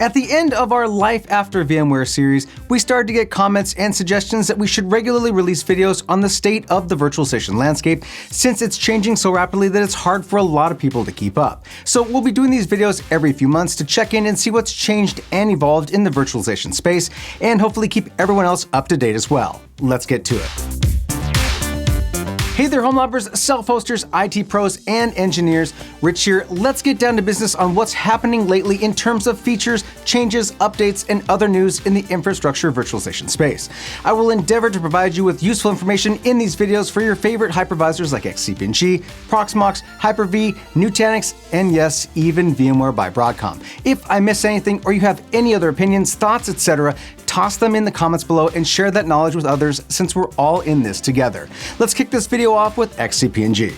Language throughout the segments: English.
At the end of our Life After VMware series, we started to get comments and suggestions that we should regularly release videos on the state of the virtualization landscape, since it's changing so rapidly that it's hard for a lot of people to keep up. So we'll be doing these videos every few months to check in and see what's changed and evolved in the virtualization space, and hopefully keep everyone else up to date as well. Let's get to it. Hey there, HomeLabbers, self-hosters, IT pros, and engineers. Rich here. Let's get down to business on what's happening lately in terms of features, changes, updates, and other news in the infrastructure virtualization space. I will endeavor to provide you with useful information in these videos for your favorite hypervisors like XCP-ng, Proxmox, Hyper-V, Nutanix, and yes, even VMware by Broadcom. If I miss anything or you have any other opinions, thoughts, etc., toss them in the comments below and share that knowledge with others, since we're all in this together. Let's kick this video off with XCP-ng.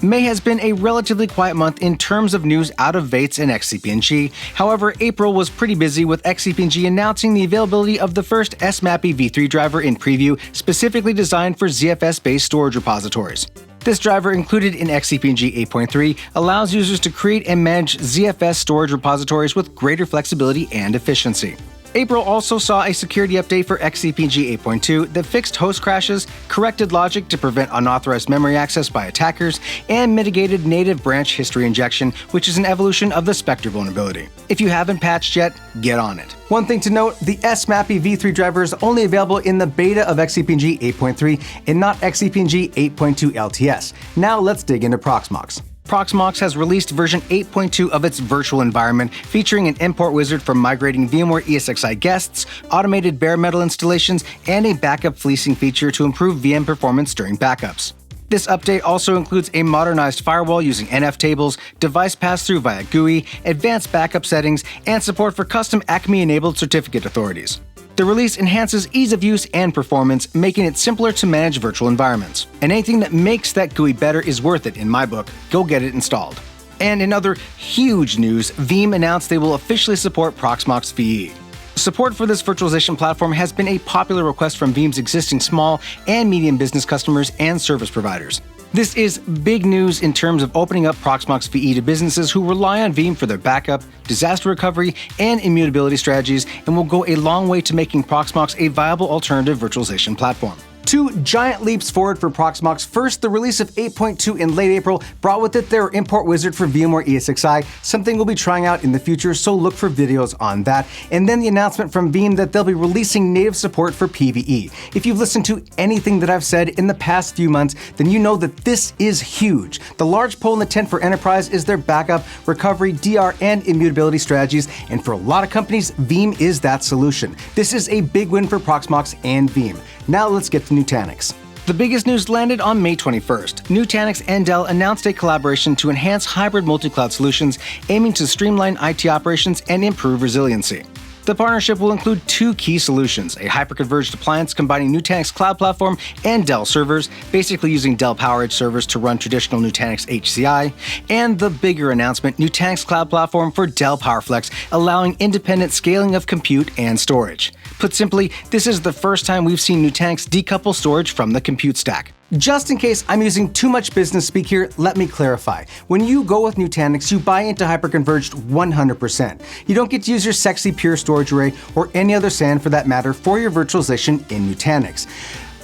May has been a relatively quiet month in terms of news out of Vates and XCP-ng. However, April was pretty busy with XCP-ng announcing the availability of the first SMAPI v3 driver in preview, specifically designed for ZFS-based storage repositories. This driver, included in XCP-ng 8.3, allows users to create and manage ZFS storage repositories with greater flexibility and efficiency. April also saw a security update for XCP-ng 8.2 that fixed host crashes, corrected logic to prevent unauthorized memory access by attackers, and mitigated native branch history injection, which is an evolution of the Spectre vulnerability. If you haven't patched yet, get on it. One thing to note, the SMAPI v3 driver is only available in the beta of XCP-ng 8.3 and not XCP-ng 8.2 LTS. Now let's dig into Proxmox. Proxmox has released version 8.2 of its virtual environment, featuring an import wizard for migrating VMware ESXi guests, automated bare metal installations, and a backup fleecing feature to improve VM performance during backups. This update also includes a modernized firewall using NF tables, device pass-through via GUI, advanced backup settings, and support for custom Acme-enabled certificate authorities. The release enhances ease of use and performance, making it simpler to manage virtual environments. And anything that makes that GUI better is worth it in my book. Go get it installed. And in other huge news, Veeam announced they will officially support Proxmox VE. Support for this virtualization platform has been a popular request from Veeam's existing small and medium business customers and service providers. This is big news in terms of opening up Proxmox VE to businesses who rely on Veeam for their backup, disaster recovery, and immutability strategies, and will go a long way to making Proxmox a viable alternative virtualization platform. Two giant leaps forward for Proxmox. First, the release of 8.2 in late April brought with it their import wizard for VMware ESXi, something we'll be trying out in the future, so look for videos on that. And then the announcement from Veeam that they'll be releasing native support for PvE. If you've listened to anything that I've said in the past few months, then you know that this is huge. The large pole in the tent for enterprise is their backup, recovery, DR, and immutability strategies, and for a lot of companies, Veeam is that solution. This is a big win for Proxmox and Veeam. Now let's get to Nutanix. The biggest news landed on May 21st. Nutanix and Dell announced a collaboration to enhance hybrid multi-cloud solutions, aiming to streamline IT operations and improve resiliency. The partnership will include two key solutions: a hyper-converged appliance combining Nutanix Cloud Platform and Dell servers, basically using Dell PowerEdge servers to run traditional Nutanix HCI, and the bigger announcement, Nutanix Cloud Platform for Dell PowerFlex, allowing independent scaling of compute and storage. Put simply, this is the first time we've seen Nutanix decouple storage from the compute stack. Just in case I'm using too much business speak here, let me clarify. When you go with Nutanix, you buy into hyperconverged 100%. You don't get to use your sexy Pure Storage Array or any other SAN for that matter for your virtualization in Nutanix.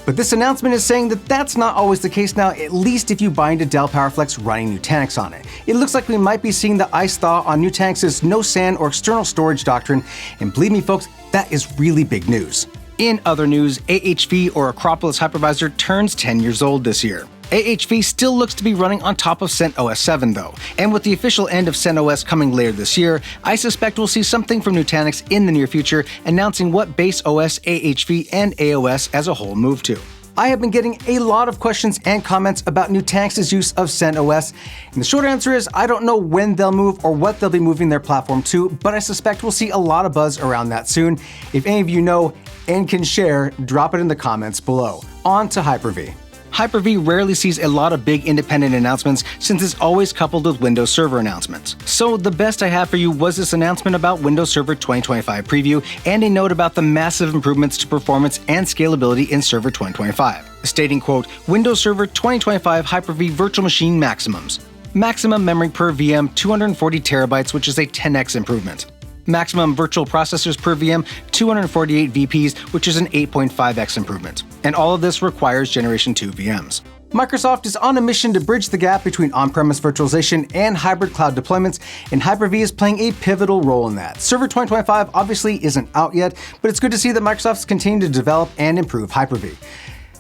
But this announcement is saying that that's not always the case now, at least if you buy into Dell PowerFlex running Nutanix on it. It looks like we might be seeing the ice thaw on Nutanix's no SAN or external storage doctrine, and believe me folks, that is really big news. In other news, AHV or Acropolis Hypervisor turns 10 years old this year. AHV still looks to be running on top of CentOS 7 though, and with the official end of CentOS coming later this year, I suspect we'll see something from Nutanix in the near future announcing what base OS, AHV, and AOS as a whole move to. I have been getting a lot of questions and comments about Nutanix's use of CentOS, and the short answer is I don't know when they'll move or what they'll be moving their platform to, but I suspect we'll see a lot of buzz around that soon. If any of you know and can share, drop it in the comments below. On to Hyper-V. Hyper-V rarely sees a lot of big independent announcements since it's always coupled with Windows Server announcements. So the best I have for you was this announcement about Windows Server 2025 preview and a note about the massive improvements to performance and scalability in Server 2025, stating, quote, Windows Server 2025 Hyper-V Virtual Machine Maximums. Maximum memory per VM 240 terabytes, which is a 10x improvement. Maximum virtual processors per VM, 248 VPs, which is an 8.5x improvement. And all of this requires Generation 2 VMs. Microsoft is on a mission to bridge the gap between on-premise virtualization and hybrid cloud deployments, and Hyper-V is playing a pivotal role in that. Server 2025 obviously isn't out yet, but it's good to see that Microsoft's continuing to develop and improve Hyper-V.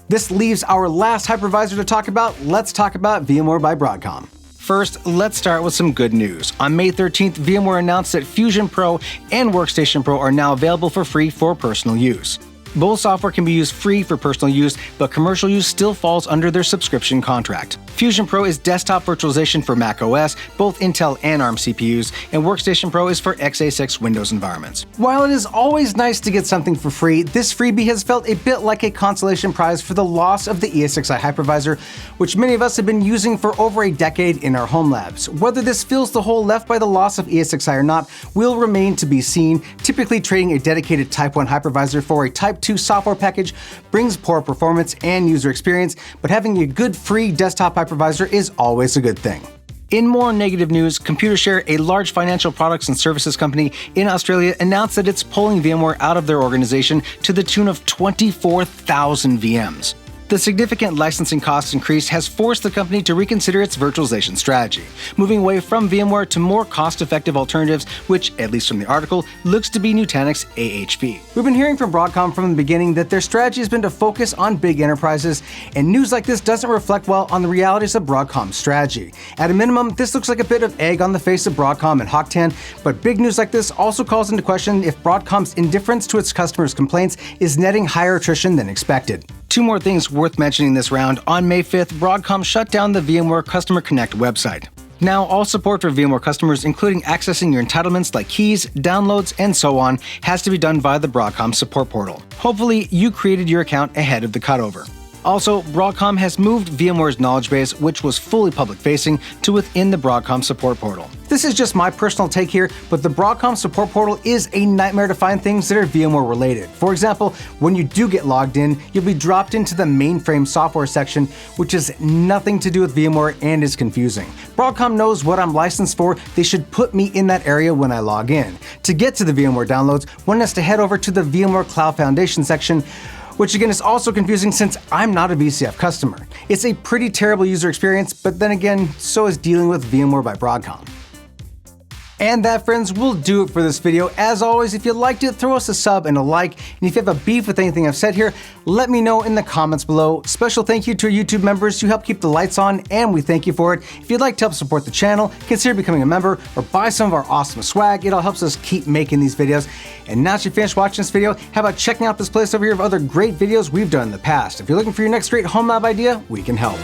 This leaves our last hypervisor to talk about. Let's talk about VMware by Broadcom. First, let's start with some good news. On May 13th, VMware announced that Fusion Pro and Workstation Pro are now available for free for personal use. Both software can be used free for personal use, but commercial use still falls under their subscription contract. Fusion Pro is desktop virtualization for Mac OS, both Intel and ARM CPUs, and Workstation Pro is for x86 Windows environments. While it is always nice to get something for free, this freebie has felt a bit like a consolation prize for the loss of the ESXi hypervisor, which many of us have been using for over a decade in our home labs. Whether this fills the hole left by the loss of ESXi or not will remain to be seen. Typically, trading a dedicated Type 1 hypervisor for a Type 2 software package brings poor performance and user experience, but having a good free desktop hypervisor is always a good thing. In more negative news, Computershare, a large financial products and services company in Australia, announced that it's pulling VMware out of their organization to the tune of 24,000 VMs. The significant licensing cost increase has forced the company to reconsider its virtualization strategy, moving away from VMware to more cost-effective alternatives, which, at least from the article, looks to be Nutanix AHV. We've been hearing from Broadcom from the beginning that their strategy has been to focus on big enterprises, and news like this doesn't reflect well on the realities of Broadcom's strategy. At a minimum, this looks like a bit of egg on the face of Broadcom and Hock-Tan, but big news like this also calls into question if Broadcom's indifference to its customers' complaints is netting higher attrition than expected. Two more things worth mentioning this round. On May 5th, Broadcom shut down the VMware Customer Connect website. Now, all support for VMware customers, including accessing your entitlements like keys, downloads, and so on, has to be done via the Broadcom support portal. Hopefully, you created your account ahead of the cutover. Also, Broadcom has moved VMware's knowledge base, which was fully public-facing, to within the Broadcom support portal. This is just my personal take here, but the Broadcom support portal is a nightmare to find things that are VMware related. For example, when you do get logged in, you'll be dropped into the mainframe software section, which has nothing to do with VMware and is confusing. Broadcom knows what I'm licensed for. They should put me in that area when I log in. To get to the VMware downloads, one has to head over to the VMware Cloud Foundation section, which again is also confusing since I'm not a VCF customer. It's a pretty terrible user experience, but then again, so is dealing with VMware by Broadcom. And that, friends, will do it for this video. As always, if you liked it, throw us a sub and a like. And if you have a beef with anything I've said here, let me know in the comments below. Special thank you to our YouTube members who help keep the lights on, and we thank you for it. If you'd like to help support the channel, consider becoming a member or buy some of our awesome swag. It all helps us keep making these videos. And now that you've finished watching this video, how about checking out this playlist over here of other great videos we've done in the past? If you're looking for your next great home lab idea, we can help.